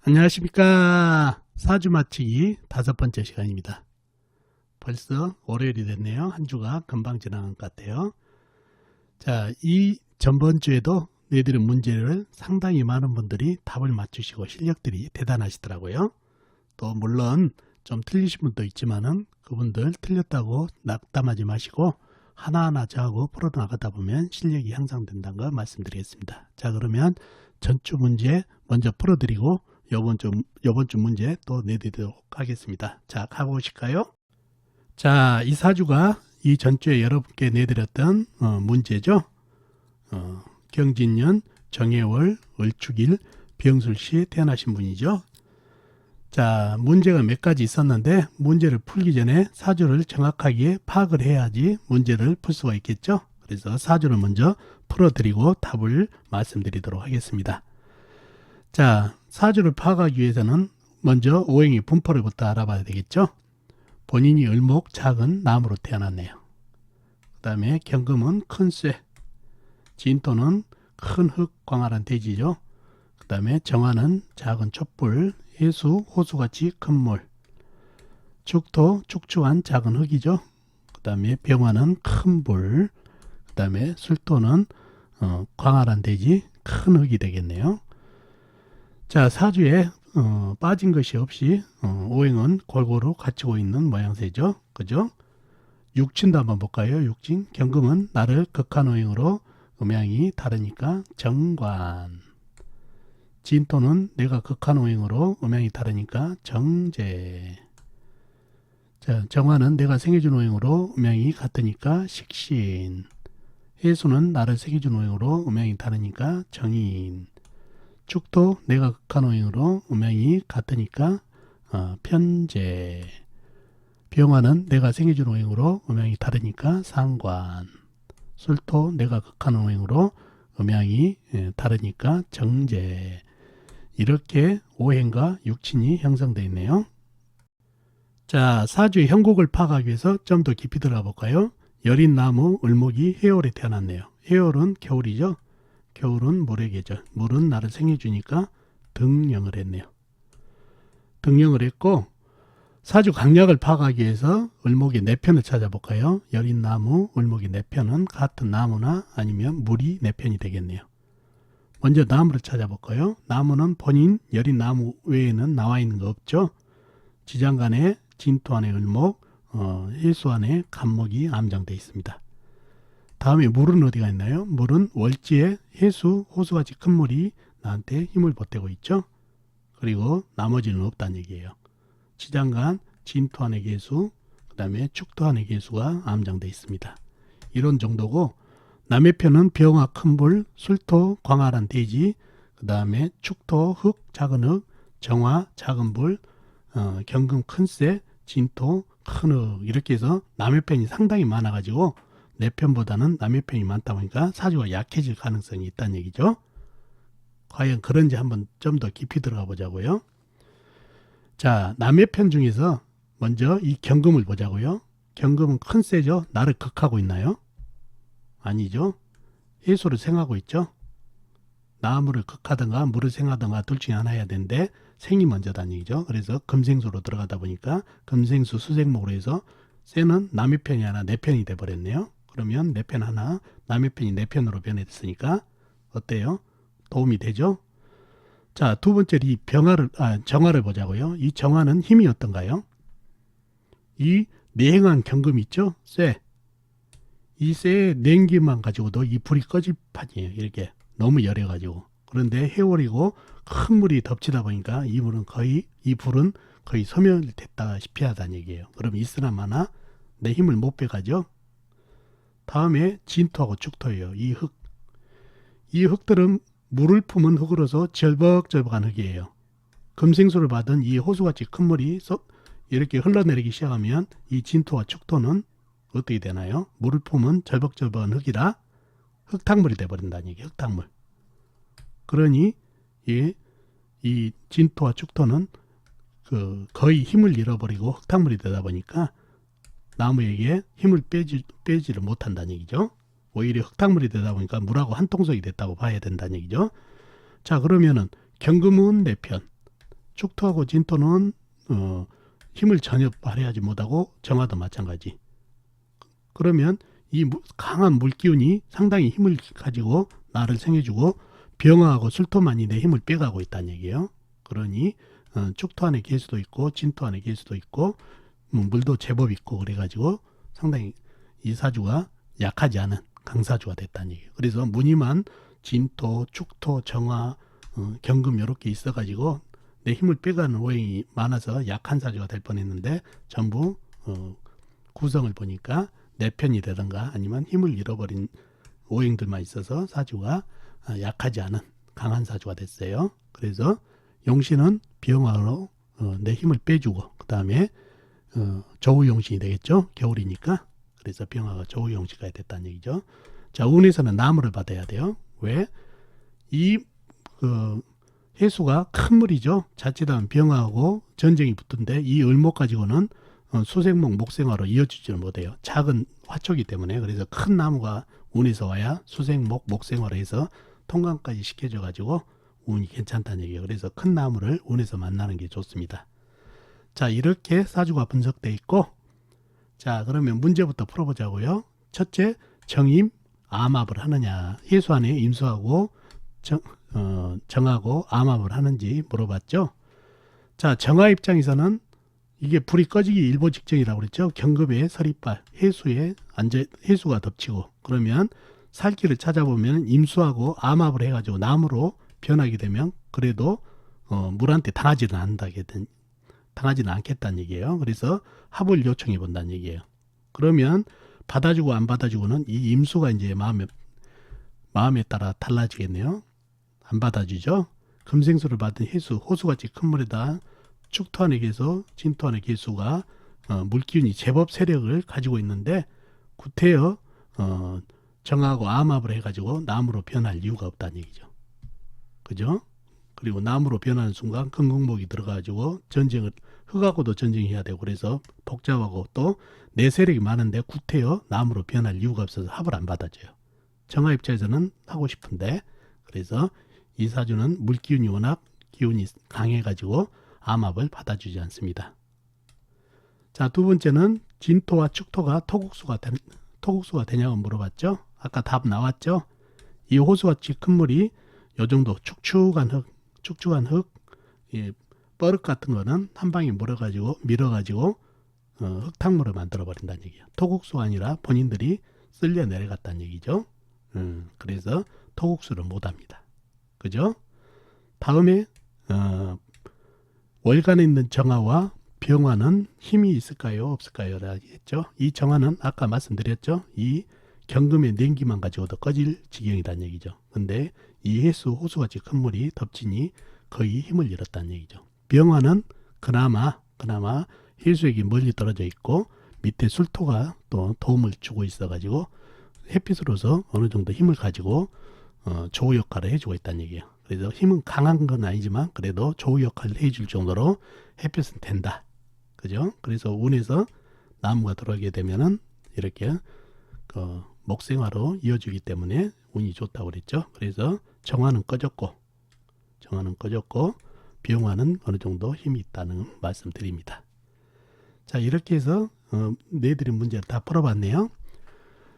안녕하십니까. 사주 맞히기 5번째 시간입니다. 벌써 월요일이 됐네요. 한 주가 금방 지나간 것 같아요. 자, 이 전번 주에도 내드린 문제를 상당히 많은 분들이 답을 맞추시고 실력들이 대단하시더라고요. 또 물론 좀 틀리신 분도 있지만은 그분들 틀렸다고 낙담하지 마시고 하나하나 저하고 풀어나가다 보면 실력이 향상된다는 걸 말씀드리겠습니다. 자, 그러면 전주 문제 먼저 풀어드리고 요번 주 문제 또 내드리도록 하겠습니다. 자, 가보실까요? 자, 이 사주가 이 전주에 여러분께 내드렸던 문제죠. 경진년, 정해월, 을축일, 병술시에 태어나신 분이죠. 자, 문제가 몇 가지 있었는데 문제를 풀기 전에 사주를 정확하게 파악을 해야지 문제를 풀 수가 있겠죠. 그래서 사주를 먼저 풀어드리고 답을 말씀드리도록 하겠습니다. 자, 사주를 파악하기 위해서는 먼저 오행의 분포를부터 알아봐야 되겠죠. 본인이 을목 작은 나무로 태어났네요. 그 다음에 경금은 큰 쇠, 진토는 큰 흙, 광활한 대지죠. 그 다음에 정화는 작은 촛불, 해수, 호수같이 큰 물, 축토, 축축한 작은 흙이죠. 그 다음에 병화는 큰 불, 그 다음에 술토는 광활한 대지, 큰 흙이 되겠네요. 자, 사주에 빠진 것이 없이 오행은 골고루 갖추고 있는 모양새죠. 그죠? 육진도 한번 볼까요? 육진. 경금은 나를 극한 오행으로 음양이 다르니까 정관. 진토는 내가 극한 오행으로 음양이 다르니까 정제. 자, 정화는 내가 생해준 오행으로 음양이 같으니까 식신. 해수는 나를 생해준 오행으로 음양이 다르니까 정인. 축도 내가 극한 오행으로 음양이 같으니까 편제. 병화는 내가 생해준 오행으로 음양이 다르니까 상관. 술토 내가 극한 오행으로 음양이 다르니까 정제. 이렇게 오행과 육친이 형성되어 있네요. 자, 사주의 형국을 파악하기 위해서 좀 더 깊이 들어가 볼까요? 여린 나무 을목이 해월에 태어났네요. 해월은 겨울이죠. 겨울은 물의 계절. 물은 나를 생해주니까 등령을 했네요. 등령을 했고, 사주 강약을 파악하기 위해서 을목의 내편을 찾아볼까요? 여린 나무, 을목의 내편은 같은 나무나 아니면 물이 내편이 되겠네요. 먼저 나무를 찾아볼까요? 나무는 본인 여린 나무 외에는 나와 있는 거 없죠. 지장간에 진토 안에 을목, 해수 안에 간목이 암장되어 있습니다. 다음에 물은 어디가 있나요? 물은 월지에 해수, 호수같이 큰 물이 나한테 힘을 보태고 있죠. 그리고 나머지는 없다는 얘기예요. 지장간, 진토 안에 계수, 그 다음에 축토 안에 계수가 암장되어 있습니다. 이런 정도고, 남의 편은 병화 큰 불, 술토 광활한 대지, 그 다음에 축토 흙 작은 흙, 정화 작은 불, 경금 큰 쇠, 진토 큰 흙, 이렇게 해서 남의 편이 상당히 많아가지고 내 편보다는 남의 편이 많다 보니까 사주가 약해질 가능성이 있다는 얘기죠. 과연 그런지 한번 좀 더 깊이 들어가 보자고요. 자, 남의 편 중에서 먼저 이 경금을 보자고요. 경금은 큰 쇠죠. 나를 극하고 있나요? 아니죠. 해수를 생하고 있죠. 나무를 극하든가 물을 생하든가 둘 중에 하나 해야 되는데 생이 먼저다는 얘기죠. 그래서 금생수로 들어가다 보니까 금생수 수생목으로 해서 쇠는 남의 편이 하나 내 편이 돼버렸네요. 그러면 내 편 하나 남의 편이 내 편으로 변했으니까 어때요? 도움이 되죠? 자, 두 번째로 이 정화를 보자고요. 이 정화는 힘이 어떤가요? 이 내행한 경금이 있죠? 쇠. 이 쇠의 냉기만 가지고도 이 불이 꺼질 판이에요. 이렇게 너무 열해가지고. 그런데 해월이고 큰 물이 덮치다 보니까 이 불은 거의 소멸됐다시피 하다는 얘기예요. 그럼 있으나마나 내 힘을 못 빼가죠. 다음에 진토하고 축토예요. 이 흙들은 물을 품은 흙으로서 절벅절벅한 흙이에요. 금생수를 받은 이 호수같이 큰 물이 이렇게 흘러내리기 시작하면 이 진토와 축토는 어떻게 되나요? 물을 품은 절벅절벅한 흙이라 흙탕물이 되어버린다는 얘기예요. 흙탕물. 그러니 이 진토와 축토는 거의 힘을 잃어버리고 흙탕물이 되다 보니까 나무에게 힘을 빼지를 못한다는 얘기죠. 오히려 흙탕물이 되다 보니까 물하고 한 통속이 됐다고 봐야 된다는 얘기죠. 자, 그러면은 경금은 내 편, 축토하고 진토는 힘을 전혀 발휘하지 못하고 정화도 마찬가지. 그러면 이 강한 물기운이 상당히 힘을 가지고 나를 생겨주고 병화하고 술토만이 내 힘을 빼가고 있다는 얘기예요. 그러니 축토 안에 개수도 있고 진토 안에 개수도 있고 물도 제법 있고 그래가지고 상당히 이 사주가 약하지 않은 강사주가 됐다는 얘기예요. 그래서 무늬만 진토, 축토, 정화, 경금 이렇게 있어가지고 내 힘을 빼가는 오행이 많아서 약한 사주가 될 뻔했는데 전부 구성을 보니까 내 편이 되던가 아니면 힘을 잃어버린 오행들만 있어서 사주가 약하지 않은 강한 사주가 됐어요. 그래서 용신은 병화로 내 힘을 빼주고 그 다음에 조우용신이 되겠죠. 겨울이니까. 그래서 병화가 조우용신가 됐다는 얘기죠. 자, 운에서는 나무를 받아야 돼요. 왜? 이 해수가 큰 물이죠. 자칫하면 병화하고 전쟁이 붙은데 이 을목 가지고는 수생목 목생화로 이어지지는 못해요. 작은 화초기 때문에. 그래서 큰 나무가 운에서 와야 수생목 목생화로 해서 통관까지 시켜져 가지고 운이 괜찮다는 얘기예요. 그래서 큰 나무를 운에서 만나는 게 좋습니다. 자, 이렇게 사주가 분석돼 있고, 자, 그러면 문제부터 풀어보자고요. 첫째, 정임 암합을 하느냐. 해수 안에 임수하고 정하고 암합을 하는지 물어봤죠. 자, 정화 입장에서는 이게 불이 꺼지기 일보 직전이라고 그랬죠. 경급의 서리빨, 해수가 덮치고 그러면 살길을 찾아보면 임수하고 암합을 해가지고 나무로 변하게 되면 그래도 물한테 당하지는 않겠다는 얘기예요. 그래서 합을 요청해 본다는 얘기예요. 그러면 받아주고 안 받아주고는 이 임수가 이제 마음에 따라 달라지겠네요. 안 받아주죠. 금생수를 받은 해수, 호수같이 큰 물에다 축토 안의 개수, 진토 안의 개수가 물기운이 제법 세력을 가지고 있는데 구태여 정하고 암합을 해가지고 나무로 변할 이유가 없다는 얘기죠. 그죠? 그리고 나무로 변하는 순간 금공목이 들어가지고 흙하고도 전쟁해야 되고 그래서 복잡하고 또 내 세력이 많은데 구태여 나무로 변할 이유가 없어서 합을 안 받아줘요. 정화 입장에서는 하고 싶은데 그래서 이 사주는 물기운이 워낙 기운이 강해가지고 암합을 받아주지 않습니다. 자, 두 번째는 진토와 축토가 토국수가 되냐고 물어봤죠. 아까 답 나왔죠. 이 호수같이 큰 물이 요 정도 축축한 흙, 뻐릇 같은 거는 한 방에 밀어가지고 흙탕물을 만들어 버린다는 얘기예요. 토국수가 아니라 본인들이 쓸려 내려갔다는 얘기죠. 그래서 토국수를 못합니다. 그죠? 다음에 월간에 있는 정화와 병화는 힘이 있을까요? 없을까요? 라고 했죠. 이 정화는 아까 말씀드렸죠. 이 경금의 냉기만 가지고도 꺼질 지경이라는 얘기죠. 근데 이 호수같이 큰 물이 덮치니 거의 힘을 잃었다는 얘기죠. 병화는 그나마 해수액이 멀리 떨어져 있고 밑에 술토가 또 도움을 주고 있어가지고 햇빛으로서 어느 정도 힘을 가지고 조우 역할을 해주고 있다는 얘기예요. 그래서 힘은 강한 건 아니지만 그래도 조우 역할을 해줄 정도로 햇빛은 된다. 그죠? 그래서 운에서 나무가 들어오게 되면은 이렇게 목생화로 이어지기 때문에 운이 좋다고 그랬죠. 그래서 정화는 꺼졌고 병화는 어느 정도 힘이 있다는 말씀 드립니다. 자, 이렇게 해서 내드린 문제를 다 풀어봤네요.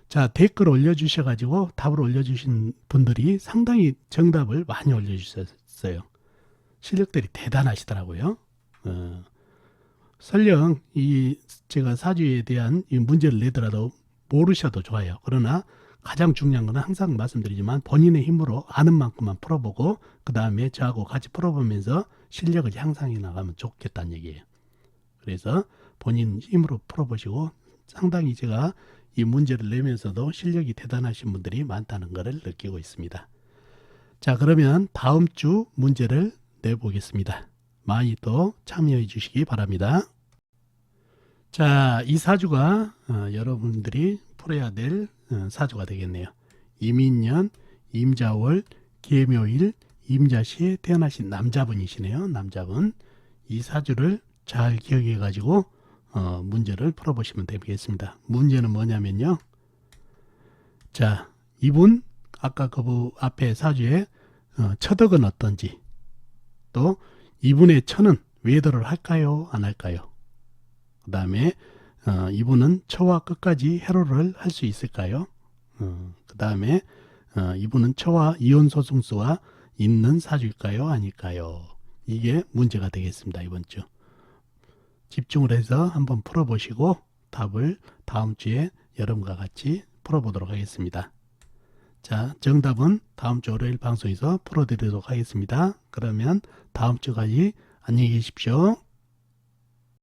자, 댓글 올려주셔가지고 답을 올려주신 분들이 상당히 정답을 많이 올려주셨어요. 실력들이 대단하시더라고요. 설령 제가 사주에 대한 이 문제를 내더라도 모르셔도 좋아요. 그러나 가장 중요한 것은 항상 말씀드리지만 본인의 힘으로 아는 만큼만 풀어보고 그 다음에 저하고 같이 풀어보면서 실력을 향상해 나가면 좋겠다는 얘기예요. 그래서 본인 힘으로 풀어보시고 상당히 제가 이 문제를 내면서도 실력이 대단하신 분들이 많다는 것을 느끼고 있습니다. 자, 그러면 다음 주 문제를 내보겠습니다. 많이 또 참여해 주시기 바랍니다. 자, 이 사주가 여러분들이 풀어야 될 사주가 되겠네요. 이민년, 임자월, 계묘일, 임자시에 태어나신 남자분이시네요. 남자분. 이 사주를 잘 기억해 가지고 문제를 풀어보시면 되겠습니다. 문제는 뭐냐면요. 자, 이분 아까 그 앞에 사주에 처덕은 어떤지 또 2분의 1000은 웨더를 할까요? 안 할까요? 그 다음에 이분은 처와 끝까지 회로를 할 수 있을까요? 그 다음에 이분은 처와 이온 소승수와 있는 사주일까요? 아닐까요? 이게 문제가 되겠습니다. 이번 주. 집중을 해서 한번 풀어보시고 답을 다음 주에 여러분과 같이 풀어보도록 하겠습니다. 자, 정답은 다음 주 월요일 방송에서 풀어드리도록 하겠습니다. 그러면 다음 주까지 안녕히 계십시오.